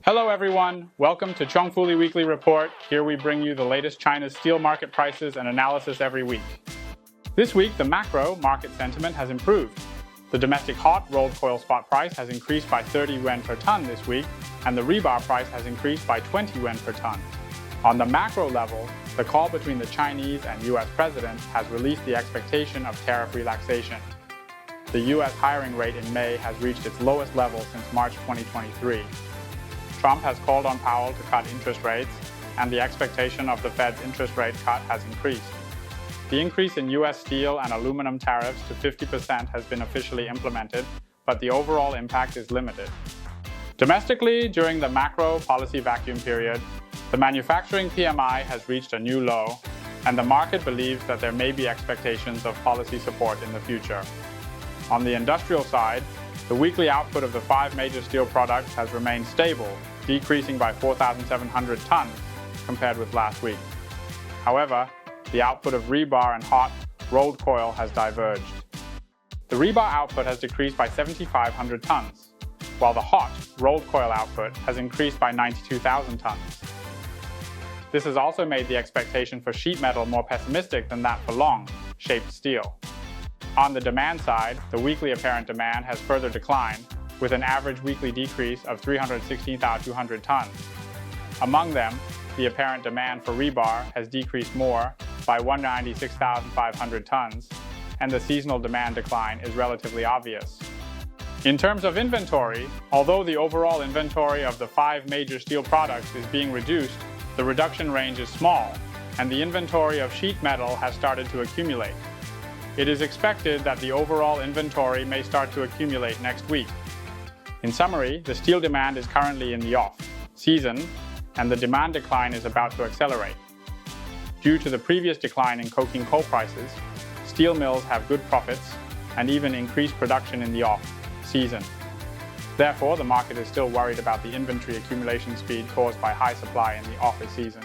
Hello everyone, welcome to Cheongfuli Weekly Report. Here we bring you the latest China's steel market prices and analysis every week. This week, the macro market sentiment has improved. The domestic hot rolled coil spot price has increased by 30 yuan per ton this week, and the rebar price has increased by 20 yuan per ton. On the macro level, the call between the Chinese and US presidents has released the expectation of tariff relaxation. The US hiring rate in May has reached its lowest level since March 2023. Trump has called on Powell to cut interest rates, and the expectation of the Fed's interest rate cut has increased. The increase in US steel and aluminum tariffs to 50% has been officially implemented, but the overall impact is limited. Domestically, during the macro policy vacuum period, the manufacturing PMI has reached a new low, and the market believes that there may be expectations of policy support in the future. On the industrial side, the weekly output of the 5 major steel products has remained stable, decreasing by 4,700 tons compared with last week. However, the output of rebar and hot rolled coil has diverged. The rebar output has decreased by 7,500 tons, while the hot rolled coil output has increased by 92,000 tons. This has also made the expectation for sheet metal more pessimistic than that for long-shaped steel. On the demand side, the weekly apparent demand has further declined, with an average weekly decrease of 316,200 tons. Among them, the apparent demand for rebar has decreased more by 196,500 tons, and the seasonal demand decline is relatively obvious. In terms of inventory, although the overall inventory of the 5 major steel products is being reduced, the reduction range is small, and the inventory of sheet metal has started to accumulate. It is expected that the overall inventory may start to accumulate next week. In summary, the steel demand is currently in the off-season, and the demand decline is about to accelerate. Due to the previous decline in coking coal prices, steel mills have good profits and even increased production in the off-season. Therefore, the market is still worried about the inventory accumulation speed caused by high supply in the off-season.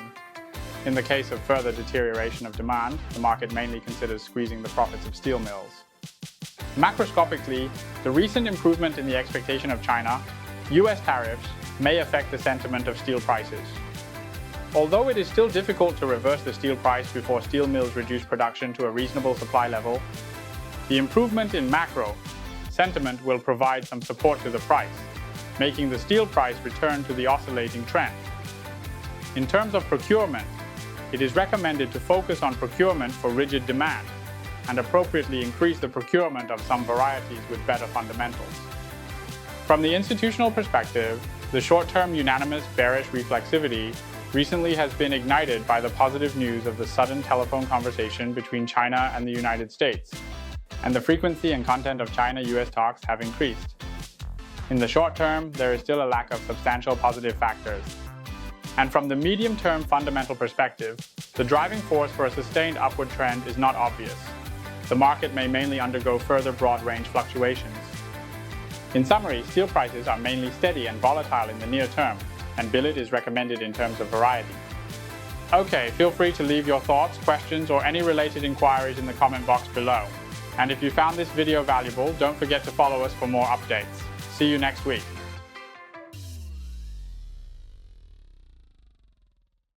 In the case of further deterioration of demand, the market mainly considers squeezing the profits of steel mills. Macroscopically, the recent improvement in the expectation of China, US tariffs may affect the sentiment of steel prices. Although it is still difficult to reverse the steel price before steel mills reduce production to a reasonable supply level, the improvement in macro sentiment will provide some support to the price, making the steel price return to the oscillating trend. In terms of procurement, it is recommended to focus on procurement for rigid demand and appropriately increase the procurement of some varieties with better fundamentals. From the institutional perspective, the short-term unanimous bearish reflexivity recently has been ignited by the positive news of the sudden telephone conversation between China and the United States, and the frequency and content of China-US talks have increased. In the short term, there is still a lack of substantial positive factors. And from the medium-term fundamental perspective, the driving force for a sustained upward trend is not obvious. The market may mainly undergo further broad-range fluctuations. In summary, steel prices are mainly steady and volatile in the near term, and billet is recommended in terms of variety. Okay, feel free to leave your thoughts, questions, or any related inquiries in the comment box below. And if you found this video valuable, don't forget to follow us for more updates. See you next week.